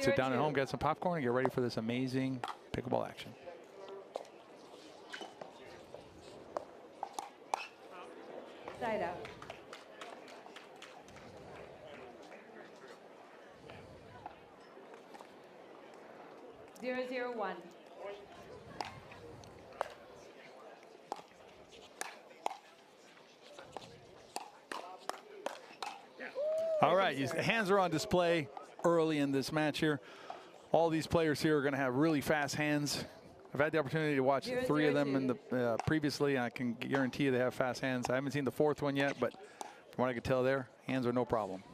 sit down at home, get some popcorn, and get ready for this amazing pickleball action. Side out. Zero, 0-1. All right, hands are on display early in this match here. All these players here are going to have really fast hands. I've had the opportunity to watch 3 of them in the previously, and I can guarantee you they have fast hands. I haven't seen the 4th one yet, but from what I could tell there, hands are no problem.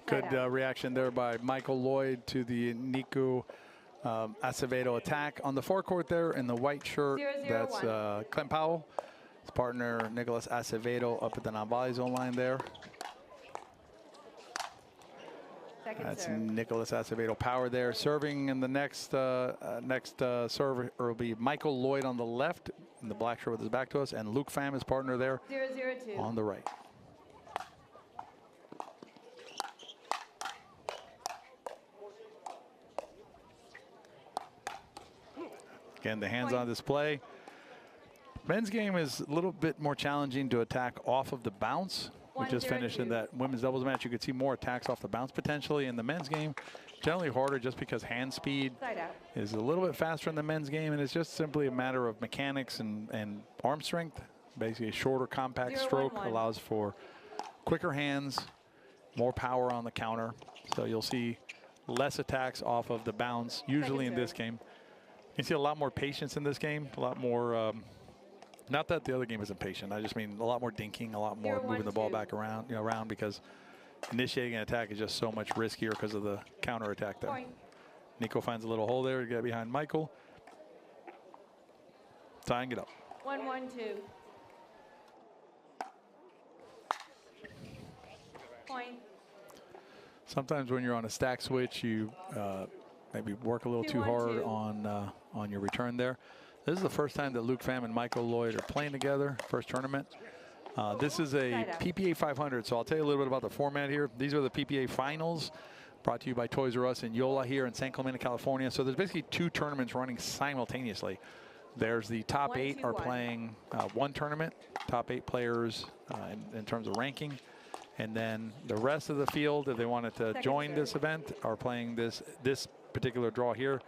Good reaction there by Michael Loyd to the Nico Acevedo attack. On the forecourt there in the white shirt, that's Powell. His partner, Nicholas Acevedo, up at the non-volley zone line there. That's Nicholas Acevedo power there. Serving in the next serve will be Michael Loyd on the left, in the black shirt with his back to us, and Luke Pham, his partner there, 0-0-2. on the right. Again, the hands on display. Men's game is a little bit more challenging to attack off of the bounce. We just finished in that women's doubles match. You could see more attacks off the bounce potentially. In the men's game, generally harder just because hand speed is a little bit faster in the men's game, and it's just simply a matter of mechanics and arm strength. Basically, a shorter compact stroke allows for quicker hands, more power on the counter. So you'll see less attacks off of the bounce usually in this game. You see a lot more patience in this game, a lot more, not that the other game isn't patient, I just mean a lot more dinking, a lot more moving the ball back around, around, because initiating an attack is just so much riskier because of the counter attack there. Nico finds a little hole there to get behind Michael. Tying it up. 1-1-2. Point. Sometimes when you're on a stack switch, you maybe work a little too hard on your return there. This is the first time that Luke Pham and Michael Loyd are playing together, first tournament. This is a PPA 500, so I'll tell you a little bit about the format here. These are the PPA finals, brought to you by Toys R Us in Yola here in San Clemente, California. So there's basically 2 tournaments running simultaneously. There's the top 8 are playing one tournament, top 8 players in terms of ranking. And then the rest of the field, if they wanted to join this event, are playing this particular draw here,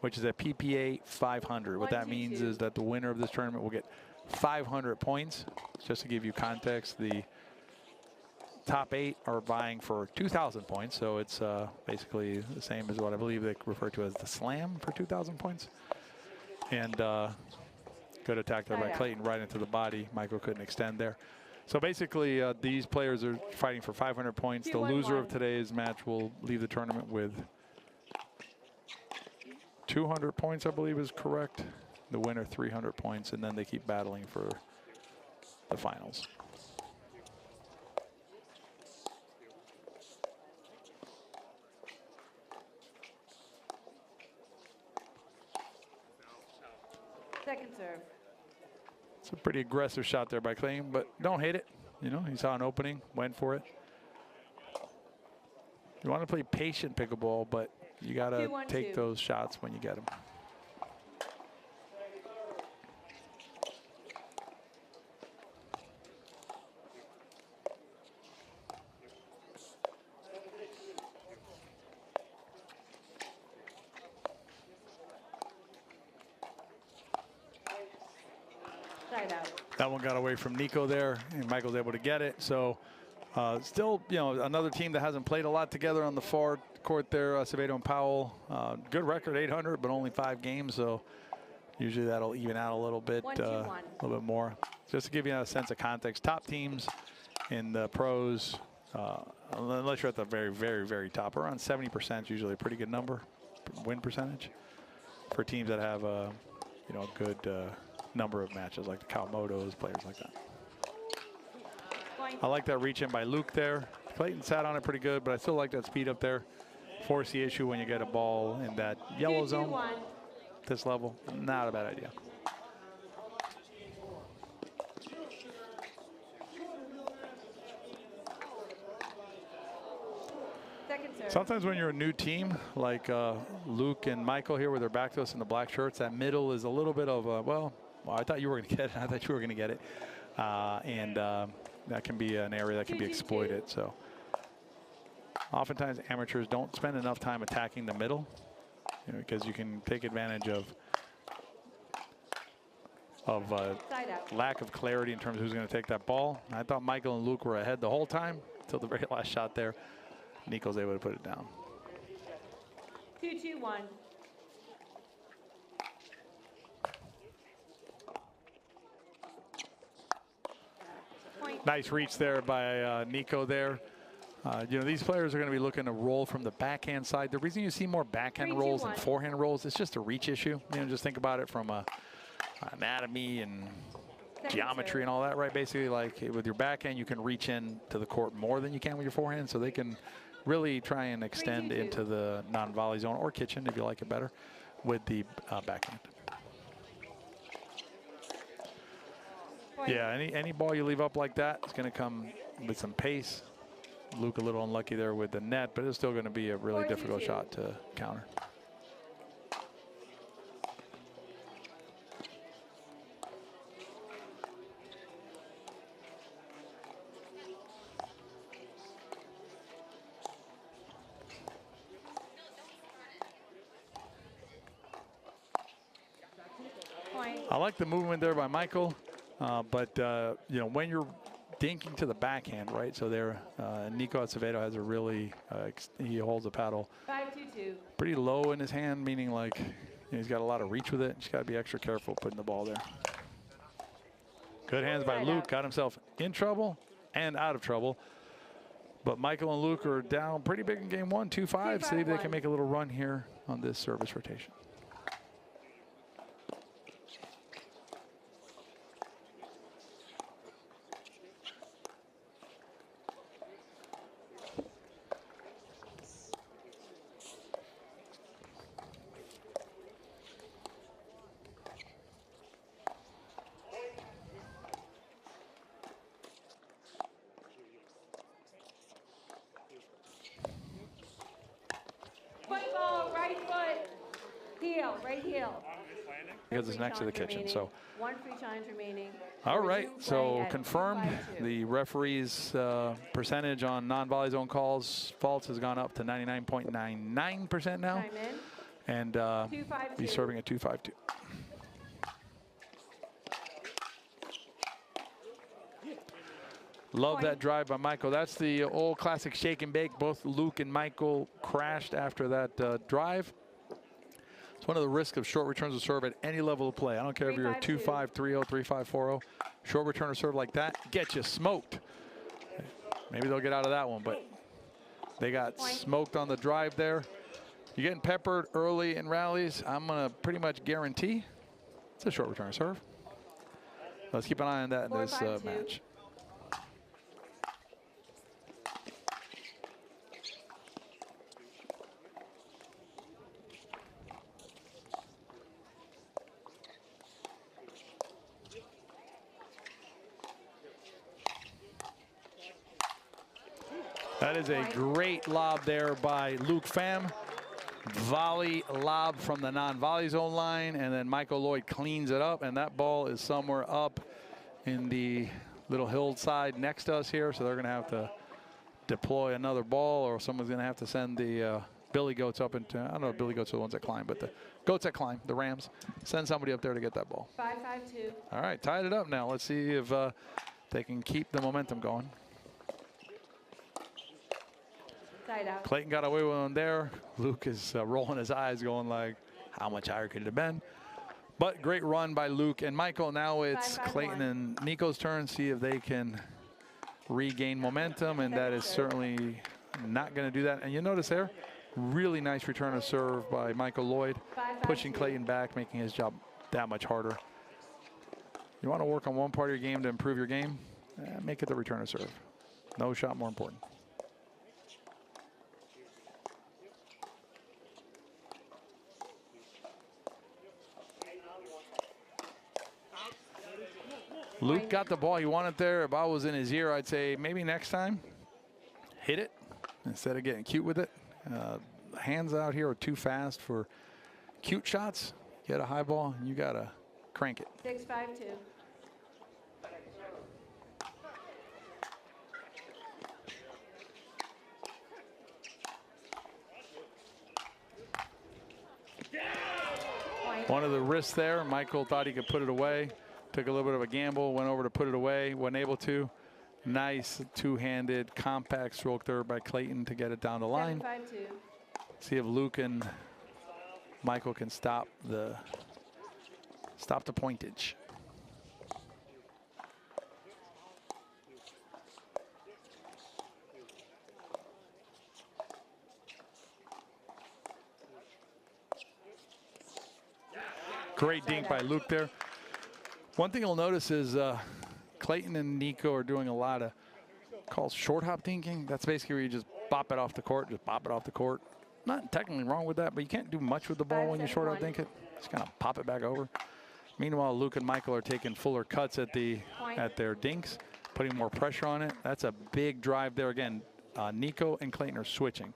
which is a PPA 500. What that means is that the winner of this tournament will get 500 points. Just to give you context, the top 8 are vying for 2,000 points. So it's basically the same as what I believe they refer to as the slam for 2,000 points. And good attack there by Clayton right into the body. Michael couldn't extend there. So basically, these players are fighting for 500 points. The loser of today's match will leave the tournament with 200 points, I believe is correct. The winner 300 points, and then they keep battling for the finals. Second serve. It's a pretty aggressive shot there by Clayton, but don't hate it. You know, he saw an opening, went for it. You want to play patient pickleball, but you got to take those shots when you get them. That one got away from Nico there, and Michael's able to get it. So still, you know, another team that hasn't played a lot together on the far court there, Acevedo and Powell. Good record, 800, but only 5 games. So usually that'll even out a little bit, more. Just to give you a sense of context, top teams in the pros, unless you're at the very, very, very top, around 70% is usually a pretty good number. win percentage for teams that have a good number of matches, like the Kawamotos, players like that. Point. I like that reach in by Luke there. Clayton sat on it pretty good, but I still like that speed up there. Force the issue when you get a ball in that yellow 2-2-1. zone. This level, not a bad idea. Second serve. Sometimes when you're a new team, like Luke and Michael here with their back to us in the black shirts, that middle is a little bit of a, well, I thought you were going to get it. I thought you were going to get it. That can be an area that can be exploited. So oftentimes amateurs don't spend enough time attacking the middle, because you can take advantage of Side out. lack of clarity in terms of who's going to take that ball. I thought Michael and Luke were ahead the whole time until the very last shot there. Nico's able to put it down. 2-2-1. Point. Nice reach there by Nico there. These players are going to be looking to roll from the backhand side. The reason you see more backhand 3, 2, rolls than 1. forehand rolls, it's just a reach issue. Just think about it from anatomy and Second geometry serve. and all that, right? Basically, like with your backhand, you can reach in to the court more than you can with your forehand, so they can really try and extend 3-2-2. into the non-volley zone or kitchen if you like it better with the backhand. Point. Yeah, any ball you leave up like that is going to come with some pace. Luke a little unlucky there with the net, but it's still going to be a really 4-2-2. difficult shot to counter. Point. I like the movement there by Michael, but when you're dinking to the backhand, right? So there, Nico Acevedo has a really, he holds the paddle 5-2-2. pretty low in his hand, meaning like he's got a lot of reach with it. Just got to be extra careful putting the ball there. Good hands by Side Luke, out. got himself in trouble and out of trouble. But Michael and Luke are down pretty big in game one, 2-5. See if they 2-5-1. can make a little run here on this service rotation. Point ball, right foot. Heel, right heel. Because it's Free next to the challenge kitchen, remaining. so. 1 free challenge remaining. All Resume right, play so at confirmed 2-5-2. the referee's percentage on non-volley zone calls. Faults has gone up to 99.99% now. Time in. And 2-5-2. he's serving a 2-5-2. Love Point. that drive by Michael. That's the old classic shake and bake. Both Luke and Michael crashed after that drive. It's one of the risks of short returns of serve at any level of play. I don't care if you're a 2-5, 3-0, 3-5, 4-0. Short return of serve like that, get you smoked. Maybe they'll get out of that one, but they got Point. smoked on the drive there. You're getting peppered early in rallies. I'm going to pretty much guarantee it's a short return of serve. Let's keep an eye on that in this 4-5-2. match. That is a great lob there by Luke Pham. Volley lob from the non-volley zone line, and then Michael Loyd cleans it up, and that ball is somewhere up in the little hillside next to us here, so they're going to have to deploy another ball, or someone's going to have to send the Billy Goats up into, I don't know if Billy Goats are the ones that climb, but the Goats that climb, the Rams, send somebody up there to get that ball. 5-5-2. All right, tied it up now. Let's see if they can keep the momentum going. Side out. Clayton got away with one there. Luke is rolling his eyes going like, how much higher could it have been? But great run by Luke and Michael. Now it's 5-5-1. Clayton and Nico's turn. See if they can regain momentum, and that is certainly not going to do that. And you notice there, Really nice return of serve by Michael Loyd, 5-5-2. pushing Clayton back, making his job that much harder. You want to work on one part of your game to improve your game, make it the return of serve. No shot more important. Luke got the ball. He wanted there. If I was in his ear, I'd say maybe next time, hit it instead of getting cute with it. Hands out here are too fast for cute shots. Get a high ball, and you got to crank it. 6-5-2. One of the risks there, Michael thought he could put it away. Took a little bit of a gamble, went over to put it away, wasn't able to. Nice two-handed compact stroke there by Clayton to get it down the line. 7-5-2. See if Luke and Michael can stop the pointage. Great dink by Luke there. One thing you'll notice is Clayton and Nico are doing a lot of called short hop dinking. That's basically where you just bop it off the court, just bop it off the court. Not technically wrong with that, but you can't do much with the ball when you short hop dink it. Just kind of pop it back over. Meanwhile, Luke and Michael are taking fuller cuts at their dinks, putting more pressure on it. That's a big drive there. Again, Nico and Clayton are switching.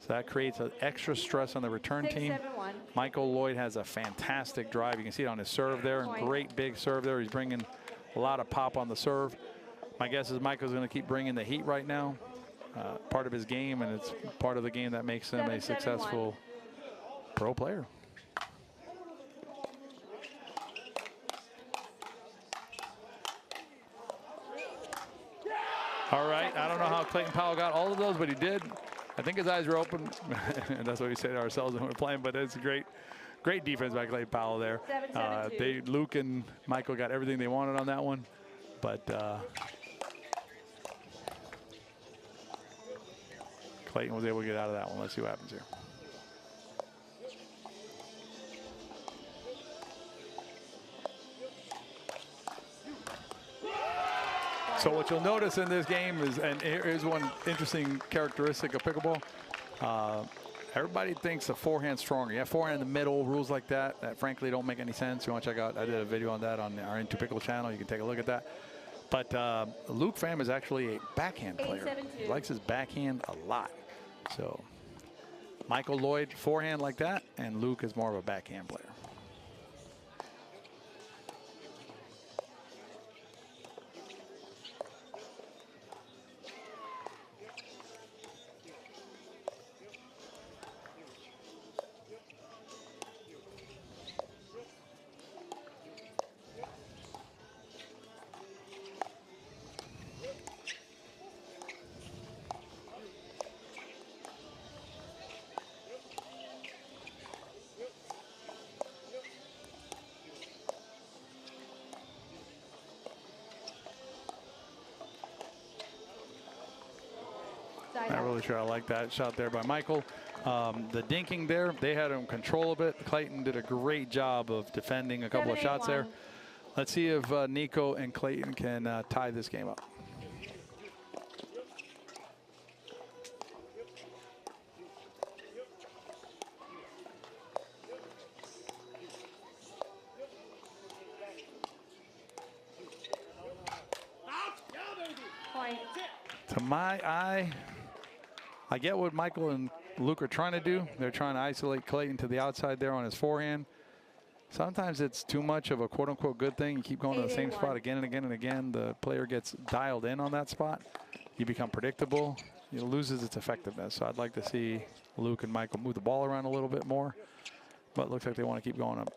So that creates an extra stress on the return team. 6-7-1. Michael Loyd has a fantastic drive. You can see it on his serve there. Great big serve there. He's bringing a lot of pop on the serve. My guess is Michael's going to keep bringing the heat right now. Part of his game, and it's part of the game that makes him a successful pro player. All right, I don't know how Clayton Powell got all of those, but he did. I think his eyes were open, and that's what we say to ourselves when we're playing, but it's a great defense by Clayton Powell there. 7-7-2. Luke and Michael got everything they wanted on that one, but Clayton was able to get out of that one. Let's see what happens here. So what you'll notice in this game is, and here's one interesting characteristic of pickleball. Everybody thinks the forehand's stronger. You have forehand in the middle, rules like that frankly don't make any sense. You want to check out, I did a video on that on our Into Pickle channel. You can take a look at that. But Luke Pham is actually a backhand player. 8-7-2. He likes his backhand a lot. So Michael Loyd, forehand like that, and Luke is more of a backhand player. Not really sure I like that shot there by Michael. The dinking there, they had him control of it. Clayton did a great job of defending a couple of shots there. Let's see if Nico and Clayton can tie this game up. Point. To my eye, I get what Michael and Luke are trying to do. They're trying to isolate Clayton to the outside there on his forehand. Sometimes it's too much of a quote-unquote good thing. You keep going to the same spot again and again and again. The player gets dialed in on that spot. You become predictable. It loses its effectiveness. So I'd like to see Luke and Michael move the ball around a little bit more. But it looks like they want to keep going up.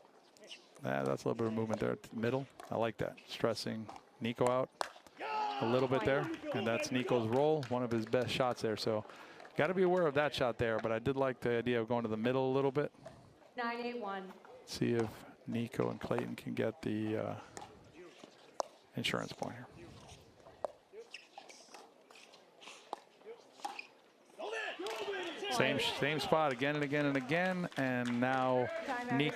That's a little bit of movement there at the middle. I like that. Stressing Nico out a little bit there. And that's Nico's roll, one of his best shots there. So got to be aware of that shot there. But I did like the idea of going to the middle a little bit. 9-8-1. See if Nico and Clayton can get the insurance point here. Same spot again and again and again. And now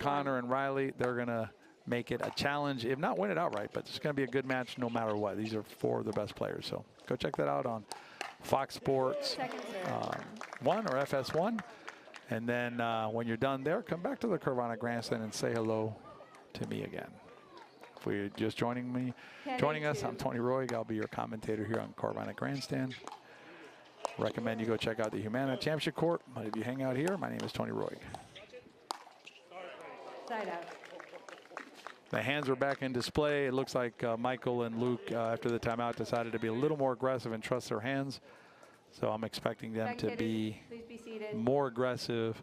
Connor and Riley, they're going to make it a challenge, if not win it outright, but it's going to be a good match no matter what. These are 4 of the best players. So go check that out on Fox Sports 1 or FS1. And then when you're done there, come back to the Carvana Grandstand and say hello to me again. If you're just joining us, I'm Tony Roig. I'll be your commentator here on Carvana Grandstand. Recommend you go check out the Humana Championship Court. But if you hang out here, my name is Tony Roig. Side out. The hands are back in display. It looks like Michael and Luke, after the timeout, decided to be a little more aggressive and trust their hands. So I'm expecting them to be more aggressive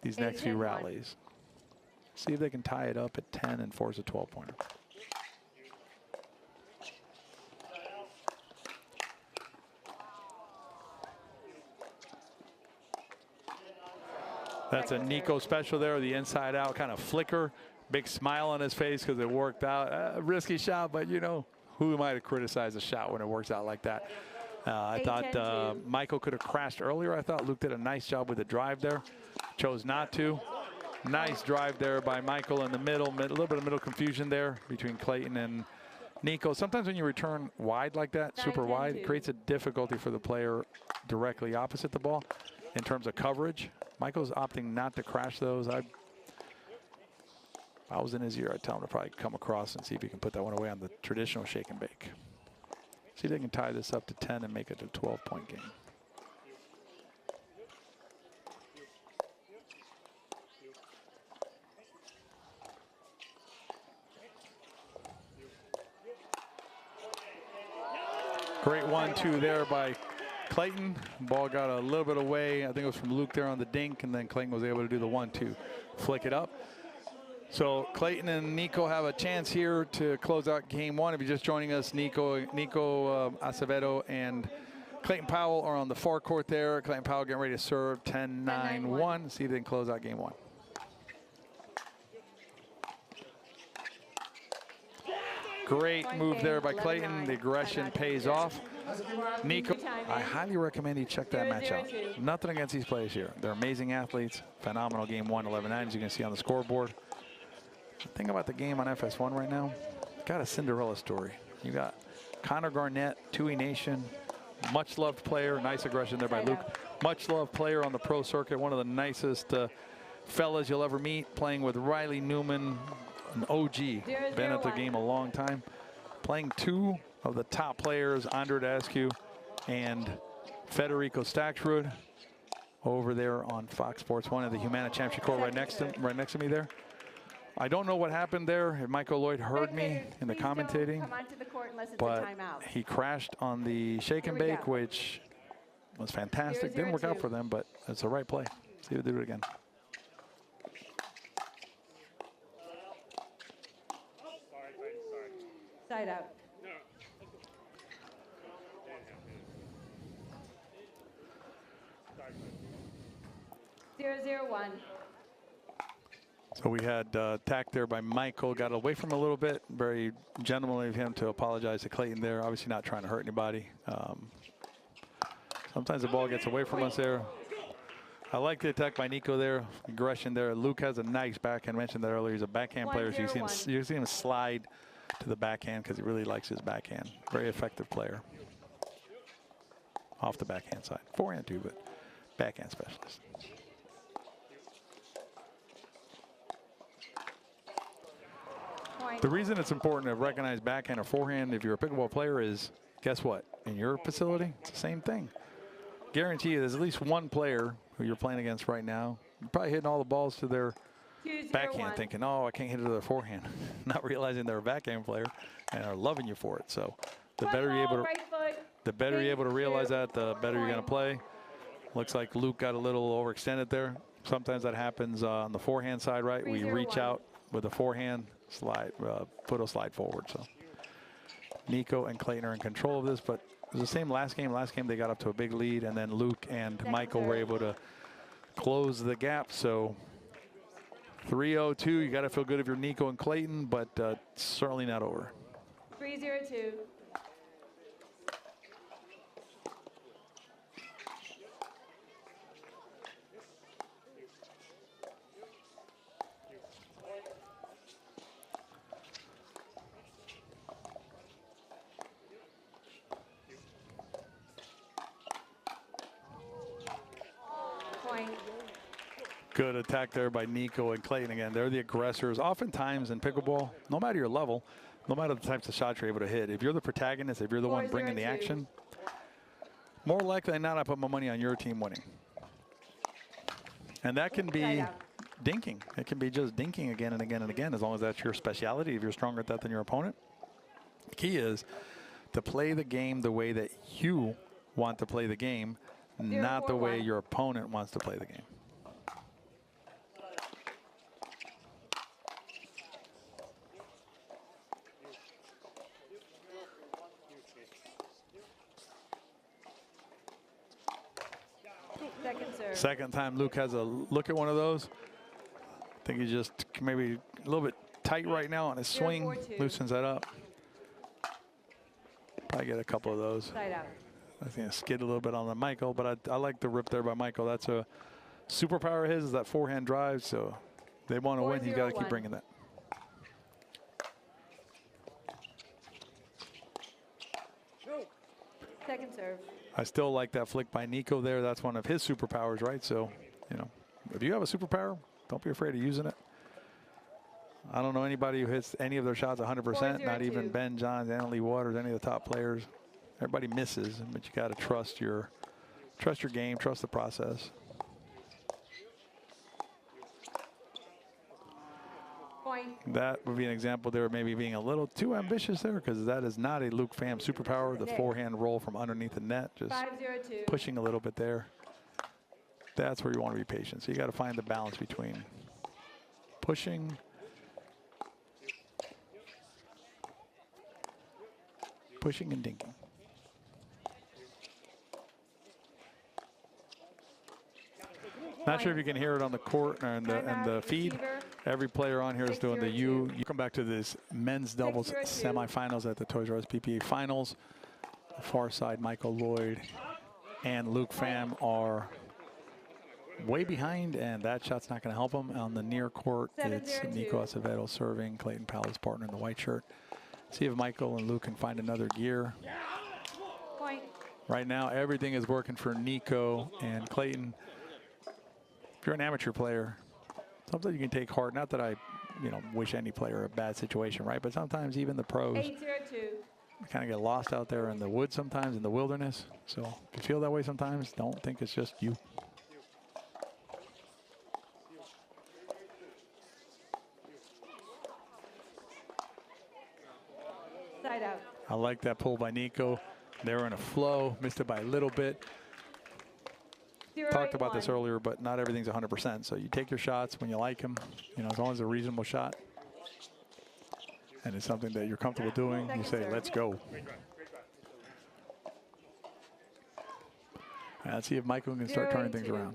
these next few rallies. See if they can tie it up at 10 and force a 12-pointer. That's a Nico special there, the inside out kind of flicker. Big smile on his face because it worked out. Risky shot, but you know, who am I to criticize a shot when it works out like that? I thought Michael could have crashed earlier. I thought Luke did a nice job with the drive there. Chose not to. Nice drive there by Michael in the middle. A little bit of middle confusion there between Clayton and Nico. Sometimes when you return wide like that, super wide, it creates a difficulty for the player directly opposite the ball in terms of coverage. Michael's opting not to crash those. If I was in his ear, I'd tell him to probably come across and see if he can put that one away on the traditional shake and bake. See if they can tie this up to 10 and make it a 12-point game. Great 1-2 there by Clayton. Ball got a little bit away. I think it was from Luke there on the dink, and then Clayton was able to do the 1-2, flick it up. So Clayton and Nico have a chance here to close out game 1. If you're just joining us, Nico Acevedo and Clayton Powell are on the far court there. Clayton Powell getting ready to serve 10-9-1. See if they can close out game 1. Great move there by Clayton. The aggression pays off. Nico, I highly recommend you check that match out. Nothing against these players here. They're amazing athletes. Phenomenal game 1, 11-9, as you can see on the scoreboard. The thing about the game on FS1 right now, got a Cinderella story. You got Connor Garnett, Tui Nation, much loved player. Nice aggression there by Luke. Much loved player on the pro circuit. One of the nicest fellas you'll ever meet, playing with Riley Newman, an OG. Been at the game a long time. Playing 2 of the top players, Andre Dascu and Federico Staksrud, over there on Fox Sports 1 at the Humana Championship Court right next to me there. I don't know what happened there. If Michael Loyd heard me in the commentating, but he crashed on the shake and bake, which was fantastic. Didn't work out for them, but it's the right play. See if they do it again. Side out. 0-0-1. So we had attack there by Michael, got away from him a little bit. Very gentlemanly of him to apologize to Clayton there. Obviously not trying to hurt anybody. Sometimes the ball gets away from us there. I like the attack by Nico there, aggression there. Luke has a nice backhand. I mentioned that earlier. He's a backhand player, so you see him slide to the backhand because he really likes his backhand. Very effective player. Off the backhand side. Forehand too, but backhand specialist. The reason it's important to recognize backhand or forehand if you're a pickleball player is, guess what? In your facility, it's the same thing. Guarantee you there's at least one player who you're playing against right now, you're probably hitting all the balls to their backhand thinking, oh, I can't hit it to their forehand. Not realizing they're a backhand player and are loving you for it. So the better you're able to realize that, the better you're going to play. Looks like Luke got a little overextended there. Sometimes that happens on the forehand side, right? We reach out with the forehand, slide, foot will slide forward. So Nico and Clayton are in control of this, but it was the same last game. Last game they got up to a big lead, and then Luke and Michael were able to close the gap. So 3-0-2, you got to feel good if you're Nico and Clayton, but certainly not over. 3-0-2. Good attack there by Nico and Clayton again. They're the aggressors. Oftentimes in pickleball, no matter your level, no matter the types of shots you're able to hit, if you're the protagonist, if you're the one bringing the action, more likely than not, I put my money on your team winning. And that can be dinking. It can be just dinking again and again and again, as long as that's your specialty, if you're stronger at that than your opponent. The key is to play the game the way that you want to play the game, not the way your opponent wants to play the game. Second time Luke has a look at one of those. I think he's just maybe a little bit tight right now on his swing. Loosens that up. Probably get a couple of those. Side out. I think I skid a little bit on the Michael, but I like the rip there by Michael. That's a superpower of his, is that forehand drive. So they want to win. He's got to keep bringing that. Second serve. I still like that flick by Nico there. That's one of his superpowers, right? So, you know, if you have a superpower, don't be afraid of using it. I don't know anybody who hits any of their shots 100%, not even Ben Johns, Annalie Waters, any of the top players. Everybody misses, but you got to trust your game, trust the process. That would be an example there, maybe being a little too ambitious there, because that is not a Luke Pham superpower. The forehand roll from underneath the net, just pushing a little bit there. That's where you want to be patient. So you got to find the balance between pushing, and dinking. Not sure if you can hear it on the court and the feed. Every player on here is doing the U. You come back to this men's doubles semifinals at the Toys R Us PPA finals. The far side, Michael Loyd and Luke Pham are way behind, and that shot's not going to help them. On the near court, it's Nico Acevedo serving, Clayton Powell, his partner in the white shirt. See if Michael and Luke can find another gear. Point. Right now, everything is working for Nico and Clayton. If you're an amateur player, sometimes you can take heart. Not that I, wish any player a bad situation, right? But sometimes even the pros kind of get lost out there in the woods sometimes, in the wilderness. So if you feel that way sometimes, don't think it's just you. Side out. I like that pull by Nico. They're in a flow, missed it by a little bit. Talked about this earlier, but not everything's 100%. So you take your shots when you like them, as long as it's a reasonable shot. And it's something that you're comfortable doing, you say, let's go. Right, let's see if Michael can start turning things around.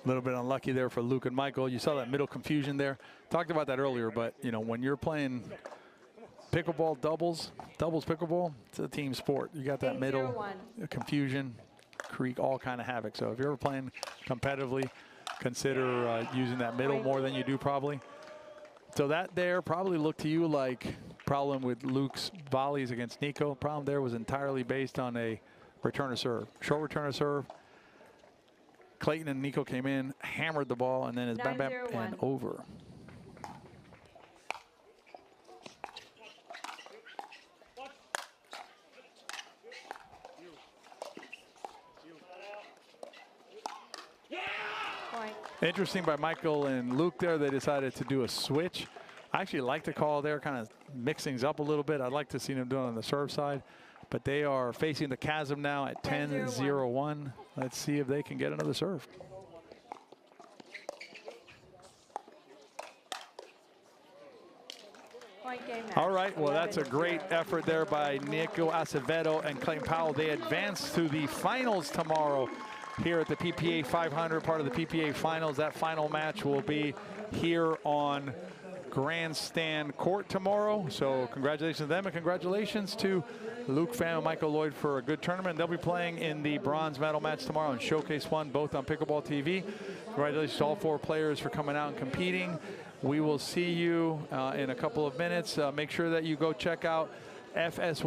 A little bit unlucky there for Luke and Michael. You saw that middle confusion there. Talked about that earlier, but when you're playing pickleball doubles pickleball, it's a team sport. You got that middle confusion, create all kind of havoc. So if you're ever playing competitively, consider using that middle more than you do probably. So that there probably looked to you like problem with Luke's volleys against Nico. Problem there was entirely based on a return of serve, short return of serve. Clayton and Nico came in, hammered the ball, and then it's bam, bam, and over. Interesting by Michael and Luke there. They decided to do a switch. I actually like the call there, kind of mix things up a little bit. I'd like to see them do it on the serve side. But they are facing the chasm now at 10-0-1. Let's see if they can get another serve. All right, well, that's a great effort there by Nico Acevedo and Clayton Powell. They advance to the finals tomorrow here at the PPA 500, part of the PPA finals. That final match will be here on Grandstand Court tomorrow. So congratulations to them, and congratulations to Luke Pham and Michael Loyd for a good tournament. They'll be playing in the bronze medal match tomorrow in Showcase 1, both on Pickleball TV. Congratulations to all four players for coming out and competing. We will see you in a couple of minutes. Make sure that you go check out FS